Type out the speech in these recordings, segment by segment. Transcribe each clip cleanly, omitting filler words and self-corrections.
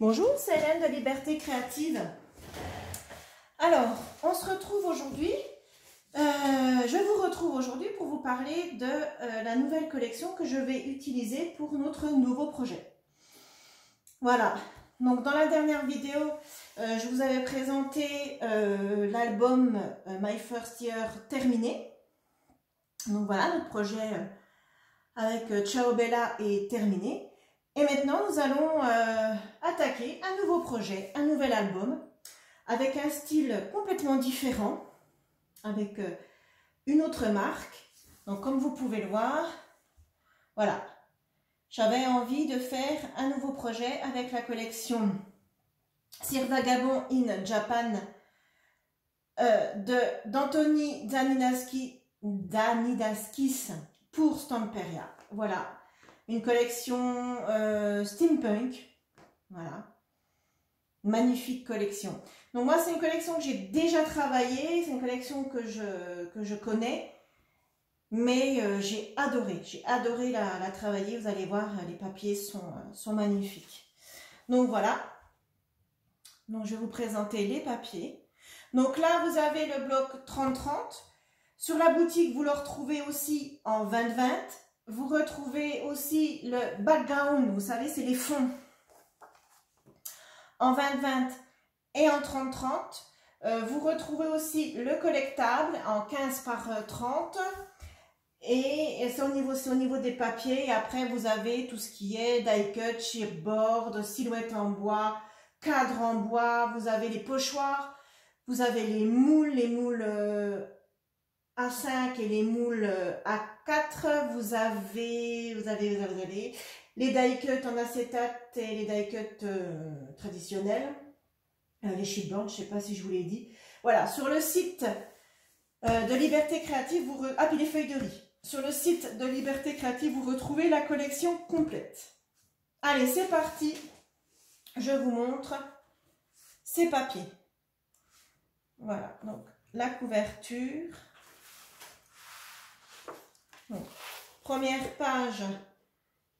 Bonjour, c'est Hélène de Liberté Créative. Alors, on se retrouve aujourd'hui, je vous retrouve aujourd'hui pour vous parler de la nouvelle collection que je vais utiliser pour notre nouveau projet. Voilà, donc dans la dernière vidéo, je vous avais présenté l'album My First Year terminé. Donc voilà, notre projet avec Ciao Bella est terminé. Et maintenant, nous allons attaquer un nouveau projet, un nouvel album, avec un style complètement différent, avec une autre marque. Donc, comme vous pouvez le voir, voilà. J'avais envie de faire un nouveau projet avec la collection Sir Vagabond in Japan d'Anthony Danidaskis pour Stamperia. Voilà. Une collection steampunk, voilà, magnifique collection. Donc moi c'est une collection que j'ai déjà travaillée, c'est une collection que je connais, mais j'ai adoré la travailler. Vous allez voir, les papiers sont magnifiques. Donc voilà, donc je vais vous présenter les papiers. Donc là vous avez le bloc 30-30, sur la boutique vous le retrouvez aussi en 20-20. Vous retrouvez aussi le background, vous savez, c'est les fonds, en 20-20 et en 30-30. Vous retrouvez aussi le collectable en 15 par 30. Et c'est au niveau des papiers. Et après, vous avez tout ce qui est die cut, chipboard, silhouette en bois, cadre en bois. Vous avez les pochoirs, vous avez les moules A5 et les moules A4, vous avez les die cut en acétate et les die cut traditionnels, les chipboards, je ne sais pas si je vous l'ai dit. Voilà, sur le site de Liberté Créative, puis les feuilles de riz. Sur le site de Liberté Créative, vous retrouvez la collection complète. Allez, c'est parti. Je vous montre ces papiers. Voilà, donc la couverture. Donc, première page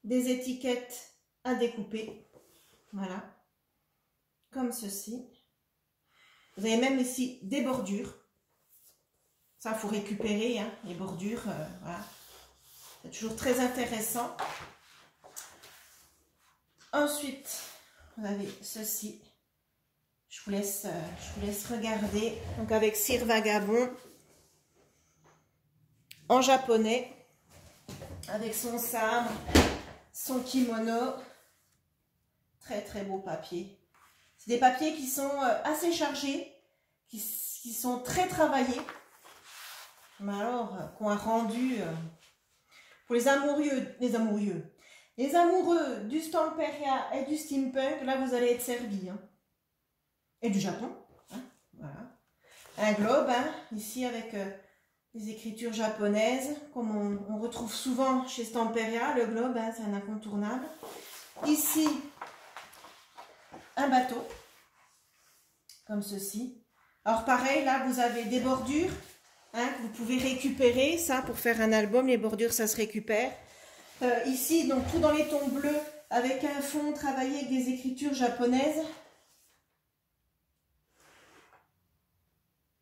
des étiquettes à découper, voilà, comme ceci. Vous avez même ici des bordures, ça il faut récupérer hein, les bordures, voilà, c'est toujours très intéressant. Ensuite, vous avez ceci, je vous laisse regarder, donc avec Sir Vagabond en japonais, avec son sabre, son kimono, très beau papier. C'est des papiers qui sont assez chargés, qui sont très travaillés, mais alors qu'on a rendu pour les amoureux du Stamperia et du steampunk. Là vous allez être servis, hein. Et du Japon, hein, voilà. Un globe, hein, ici avec des écritures japonaises, comme on retrouve souvent chez Stamperia. Le globe, hein, c'est un incontournable. Ici, un bateau, comme ceci. Alors pareil, là, vous avez des bordures, hein, que vous pouvez récupérer. Ça, pour faire un album, les bordures, ça se récupère. Ici, donc, tout dans les tons bleus, avec un fond travaillé avec des écritures japonaises.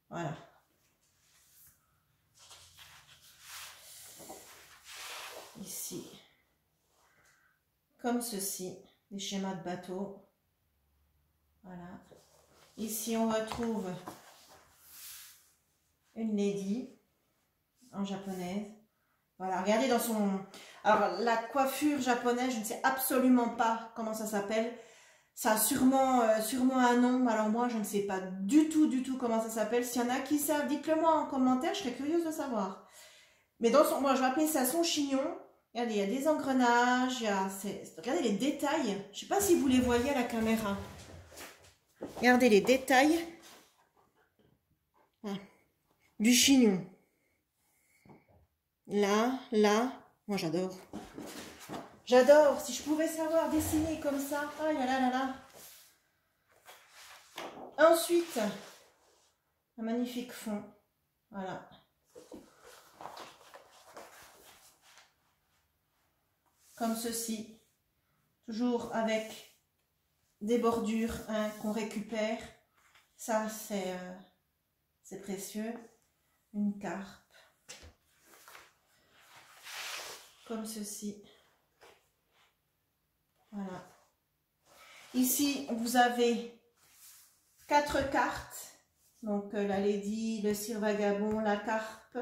Voilà. Ici, comme ceci, des schémas de bateau. Voilà. Ici, on retrouve une lady en japonaise. Voilà, regardez dans son... Alors, la coiffure japonaise, je ne sais absolument pas comment ça s'appelle. Ça a sûrement un nom. Alors moi, je ne sais pas du tout comment ça s'appelle. S'il y en a qui savent, dites-le moi en commentaire, je serais curieuse de savoir. Mais dans son... Moi, je vais appeler ça son chignon. Regardez, il y a des engrenages, regardez les détails. Je ne sais pas si vous les voyez à la caméra. Regardez les détails du chignon. Là, moi j'adore. J'adore, si je pouvais savoir dessiner comme ça. Oh là là là là. Ensuite, un magnifique fond. Voilà. Comme ceci. Toujours avec des bordures hein, qu'on récupère. Ça, c'est précieux. Une carpe. Comme ceci. Voilà. Ici, vous avez 4 cartes. Donc, la Lady, le Cire Vagabond, la carpe.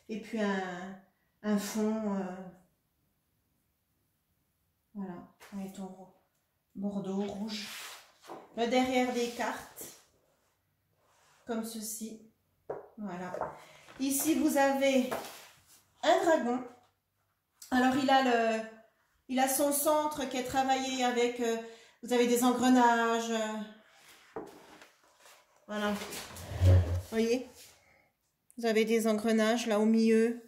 Et puis, un fond. Voilà. Avec ton bordeaux, rouge. Le derrière des cartes. Comme ceci. Voilà. Ici, vous avez un dragon. Alors, il a son centre qui est travaillé avec, vous avez des engrenages. Voilà. Vous voyez? Vous avez des engrenages là au milieu.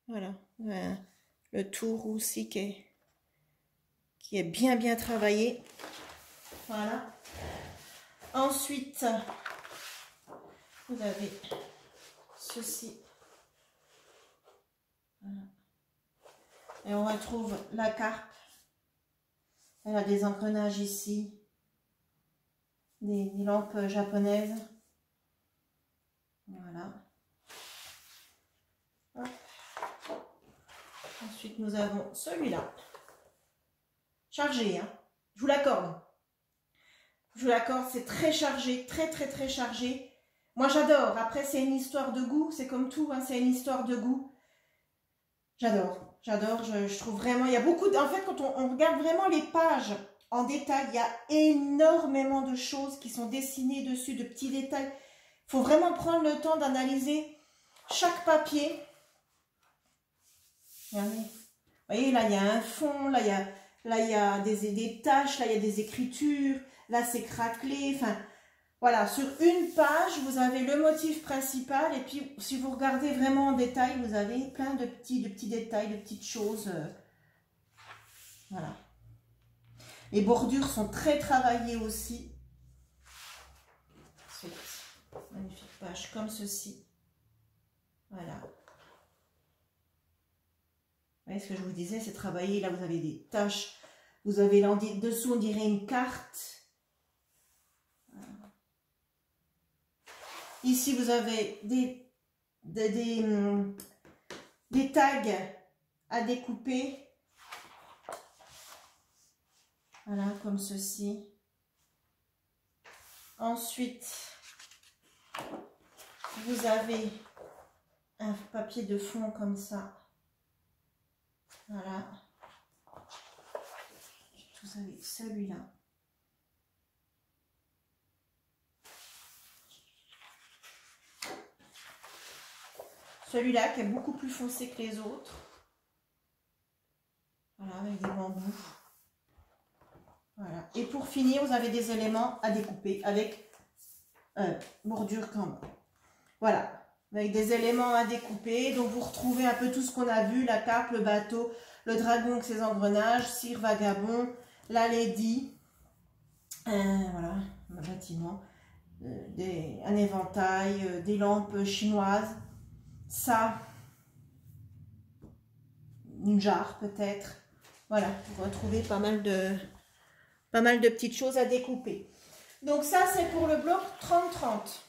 Voilà. Le tour aussi qui est bien travaillé. Voilà. Ensuite, vous avez ceci. Voilà. Et on retrouve la carpe. Elle a des engrenages ici. Des lampes japonaises. Voilà. Hop. Ensuite, nous avons celui-là. Chargé, hein. Je vous l'accorde. Je vous l'accorde, c'est très chargé, très chargé. Moi, j'adore. Après, c'est une histoire de goût. C'est comme tout, hein, c'est une histoire de goût. J'adore. J'adore, je trouve vraiment, il y a beaucoup, en fait, quand on regarde vraiment les pages en détail, il y a énormément de choses qui sont dessinées dessus, de petits détails. Il faut vraiment prendre le temps d'analyser chaque papier. Regardez. Vous voyez, là, il y a un fond, là, il y a des taches, là, il y a des écritures, là, c'est craquelé, enfin, voilà, sur une page, vous avez le motif principal, et puis, si vous regardez vraiment en détail, vous avez plein de petits détails, de petites choses, voilà. Les bordures sont très travaillées aussi. Ensuite, magnifique page comme ceci, voilà. Vous voyez ce que je vous disais, c'est travaillé, là, vous avez des taches, vous avez là, dessous, on dirait une carte. Ici, vous avez des tags à découper. Voilà, comme ceci. Ensuite, vous avez un papier de fond comme ça. Voilà. Vous avez celui-là. Celui-là qui est beaucoup plus foncé que les autres. Voilà, avec des bambous. Voilà. Et pour finir, vous avez des éléments à découper avec bordure quand même. Voilà. Avec des éléments à découper. Donc vous retrouvez un peu tout ce qu'on a vu. La carpe, le bateau, le dragon avec ses engrenages, Cire Vagabond, la Lady. Voilà, un bâtiment. Un éventail, des lampes chinoises. Ça, une jarre peut-être. Voilà, vous retrouvez pas mal de petites choses à découper. Donc ça, c'est pour le bloc 30-30.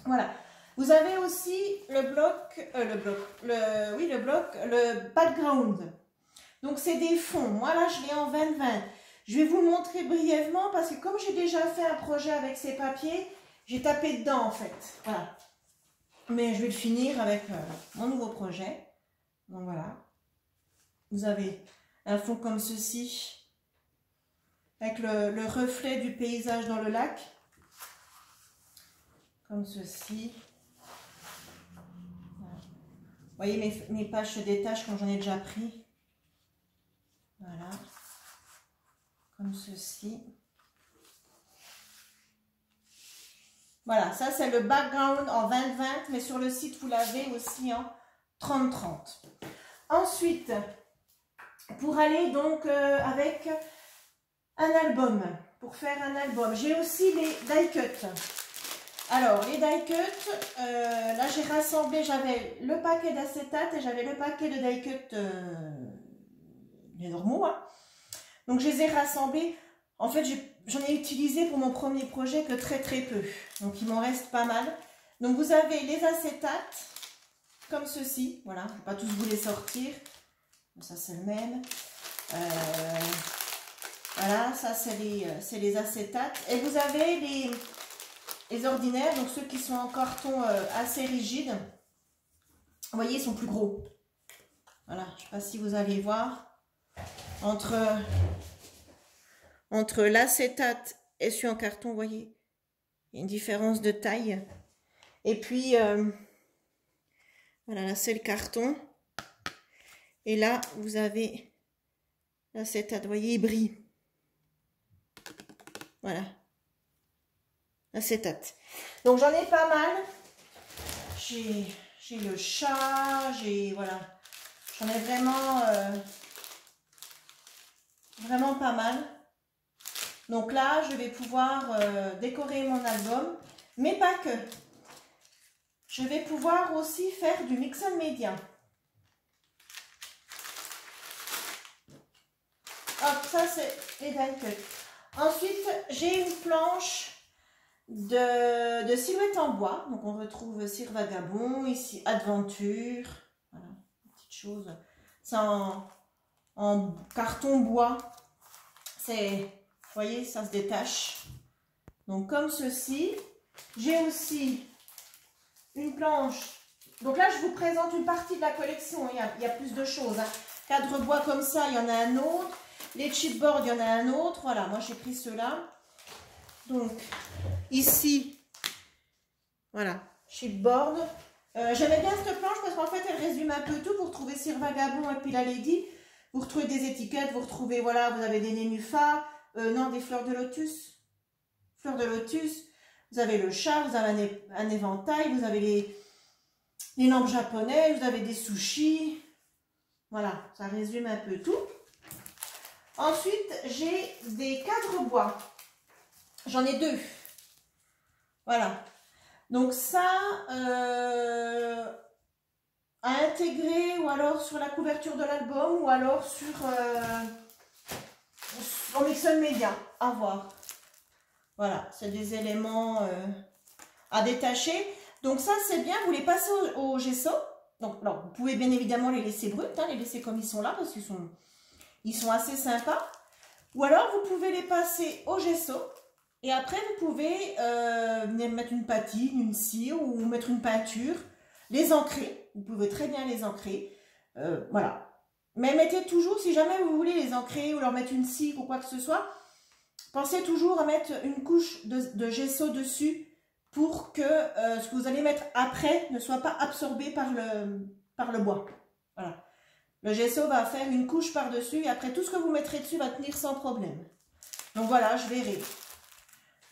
Voilà. Vous avez aussi le background. Donc c'est des fonds. Moi là, je l'ai en 20-20. Je vais vous le montrer brièvement parce que comme j'ai déjà fait un projet avec ces papiers, j'ai tapé dedans en fait. Voilà. Mais je vais le finir avec mon nouveau projet. Donc voilà. Vous avez un fond comme ceci, avec le reflet du paysage dans le lac. Comme ceci. Voilà. Vous voyez, mes pages se détachent quand j'en ai déjà pris. Voilà. Comme ceci. Voilà, ça c'est le background en 20-20, mais sur le site vous l'avez aussi en 30-30. Ensuite, pour aller donc avec un album, pour faire un album, j'ai aussi les die cuts. Alors, les die cuts, là j'ai rassemblé, j'avais le paquet d'acétate et j'avais le paquet de die cuts, les normaux. Hein. Donc, je les ai rassemblés. En fait, j'en ai utilisé pour mon premier projet que très peu. Donc, il m'en reste pas mal. Donc, vous avez les acétates, comme ceci. Voilà, je ne vais pas tous vous les sortir. Ça, c'est le même. Voilà, ça, c'est les acétates. Et vous avez les ordinaires, donc ceux qui sont en carton assez rigide. Vous voyez, ils sont plus gros. Voilà, je ne sais pas si vous allez voir. Entre l'acétate et celui en carton, vous voyez, il y a une différence de taille. Et puis, voilà, là c'est le carton. Et là, vous avez l'acétate, vous voyez, il brille. Voilà, l'acétate. Donc j'en ai pas mal. J'ai le chat, voilà. J'en ai vraiment pas mal. Donc là, je vais pouvoir décorer mon album, mais pas que. Je vais pouvoir aussi faire du mix and media. Hop, ça c'est les die cut. Ensuite, j'ai une planche de silhouette en bois. Donc on retrouve Cire Vagabond, ici Adventure. Voilà, petite chose. C'est en carton bois. C'est, vous voyez, ça se détache. Donc comme ceci. J'ai aussi une planche. Donc là, je vous présente une partie de la collection. Il y a plus de choses. Hein. Cadre bois comme ça, il y en a un autre. Les chipboards, il y en a un autre. Voilà, moi j'ai pris ceux-là. Donc, ici, voilà, chipboard. J'aimais bien cette planche parce qu'en fait, elle résume un peu tout. Vous retrouvez Cire Vagabond et puis la Lady. Vous retrouvez des étiquettes, vous retrouvez, voilà, vous avez des nénuphars. Non, des fleurs de lotus. Fleurs de lotus. Vous avez le chat, vous avez un éventail, vous avez les lampes japonaises, vous avez des sushis. Voilà, ça résume un peu tout. Ensuite, j'ai des cadres bois. J'en ai 2. Voilà. Donc ça, à intégrer ou alors sur la couverture de l'album ou alors en mix and media. À voir. Voilà, c'est des éléments à détacher. Donc ça, c'est bien, vous les passez au gesso. Donc, alors, vous pouvez bien évidemment les laisser bruts, hein, les laisser comme ils sont là, parce qu'ils sont assez sympas. Ou alors, vous pouvez les passer au gesso. Et après, vous pouvez mettre une patine, une cire ou mettre une peinture. Les ancrer. Vous pouvez très bien les ancrer. Voilà. Mais mettez toujours, si jamais vous voulez les ancrer ou leur mettre une cire ou quoi que ce soit, pensez toujours à mettre une couche de gesso dessus pour que ce que vous allez mettre après ne soit pas absorbé par le bois. Voilà. Le gesso va faire une couche par-dessus et après tout ce que vous mettrez dessus va tenir sans problème. Donc voilà, je verrai.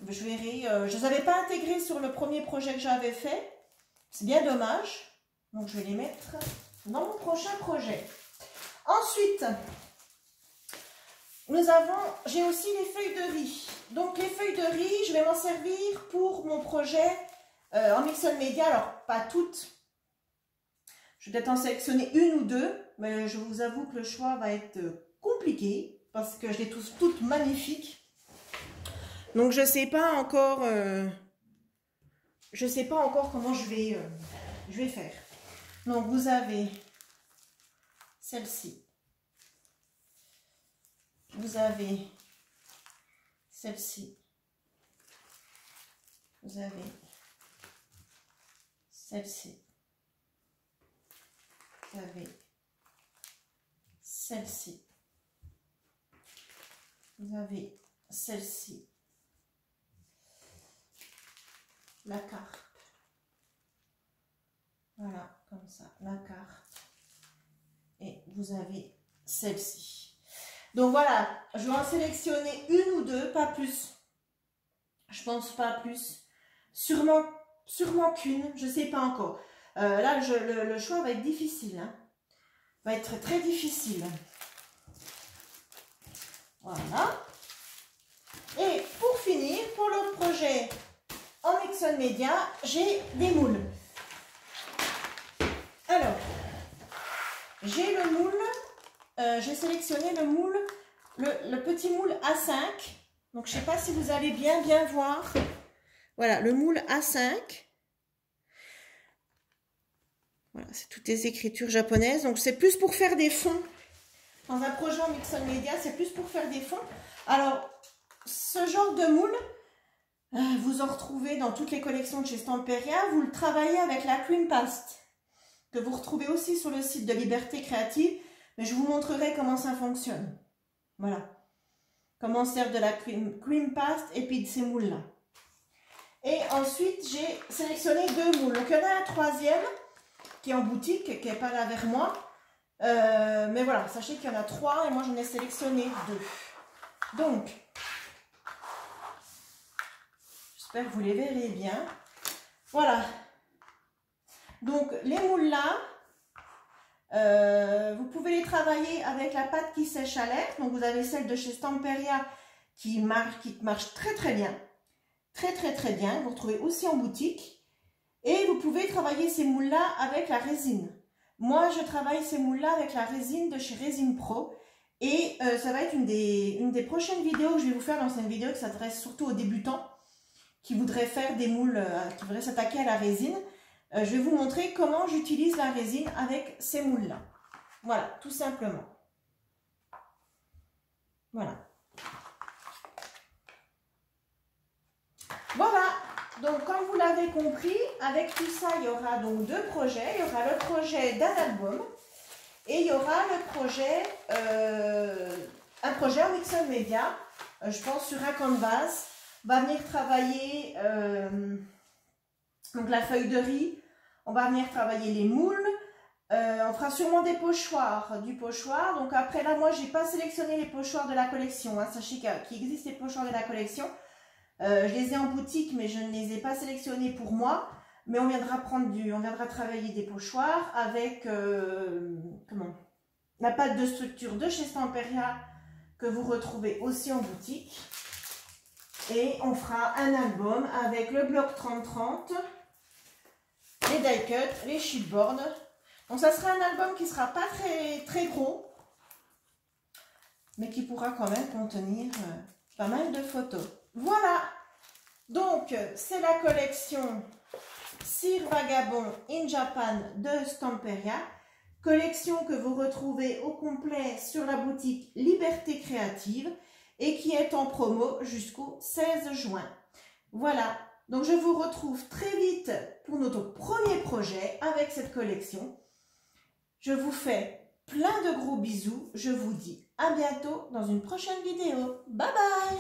Je ne les avais pas intégrés sur le premier projet que j'avais fait. C'est bien dommage. Donc je vais les mettre dans mon prochain projet. Ensuite, j'ai aussi les feuilles de riz. Donc les feuilles de riz, je vais m'en servir pour mon projet en mix and media. Alors pas toutes. Je vais peut-être en sélectionner une ou deux. Mais je vous avoue que le choix va être compliqué. Parce que je les trouve toutes magnifiques. Donc je ne sais pas encore comment je vais faire. Donc vous avez celle-ci. Vous avez celle-ci. Vous avez celle-ci. Vous avez celle-ci. Vous avez celle-ci. La carte. Voilà, comme ça, la carte. Et vous avez celle-ci. Donc voilà, je vais en sélectionner une ou deux, pas plus. Je pense pas plus. Sûrement qu'une, je ne sais pas encore. Là, le choix va être difficile. Hein. Va être très difficile. Voilà. Et pour finir, pour l'autre projet en mix and media, j'ai des moules. Alors, j'ai le moule, j'ai sélectionné le moule le petit moule A5. Donc, je ne sais pas si vous allez bien voir. Voilà, le moule A5. Voilà, c'est toutes les écritures japonaises. Donc, c'est plus pour faire des fonds. Dans un projet en Mixon Media, c'est plus pour faire des fonds. Alors, ce genre de moule, vous en retrouvez dans toutes les collections de chez Stamperia. Vous le travaillez avec la cream paste, que vous retrouvez aussi sur le site de Liberté Créative. Mais je vous montrerai comment ça fonctionne. Voilà. Comment sert de la cream paste et puis de ces moules-là. Et ensuite, j'ai sélectionné 2 moules. Donc, il y en a un troisième qui est en boutique, qui n'est pas là vers moi. Mais voilà, sachez qu'il y en a 3 et moi, j'en ai sélectionné 2. Donc, j'espère que vous les verrez bien. Voilà. Donc, les moules-là, vous pouvez les travailler avec la pâte qui sèche à l'air. Donc, vous avez celle de chez Stamperia qui marche très bien. Très bien. Vous retrouvez aussi en boutique. Et vous pouvez travailler ces moules-là avec la résine. Moi, je travaille ces moules-là avec la résine de chez Résine Pro. Et ça va être une des prochaines vidéos que je vais vous faire. C'est une vidéo qui s'adresse surtout aux débutants qui voudraient faire des moules, qui voudraient s'attaquer à la résine. Je vais vous montrer comment j'utilise la résine avec ces moules-là. Voilà, tout simplement. Voilà. Voilà. Donc, comme vous l'avez compris, avec tout ça, il y aura donc 2 projets. Il y aura le projet d'un album et il y aura le projet, un projet en Mixon Media, je pense sur un canvas. On va venir travailler donc la feuille de riz, on va venir travailler les moules, on fera sûrement des pochoirs, du pochoir. Donc après là, moi, j'ai pas sélectionné les pochoirs de la collection. Hein. Sachez qu'il existe les pochoirs de la collection. Je les ai en boutique, mais je ne les ai pas sélectionnés pour moi. Mais on viendra travailler des pochoirs avec la pâte de structure de chez Stamperia que vous retrouvez aussi en boutique. Et on fera un album avec le bloc 30-30, les die cuts, les chipboards. Donc ça sera un album qui ne sera pas très gros, mais qui pourra quand même contenir pas mal de photos. Voilà, donc c'est la collection Cire Vagabond in Japan de Stamperia, collection que vous retrouvez au complet sur la boutique Liberté Créative et qui est en promo jusqu'au 16 juin. Voilà, donc je vous retrouve très vite pour notre premier projet avec cette collection. Je vous fais plein de gros bisous, je vous dis à bientôt dans une prochaine vidéo. Bye bye!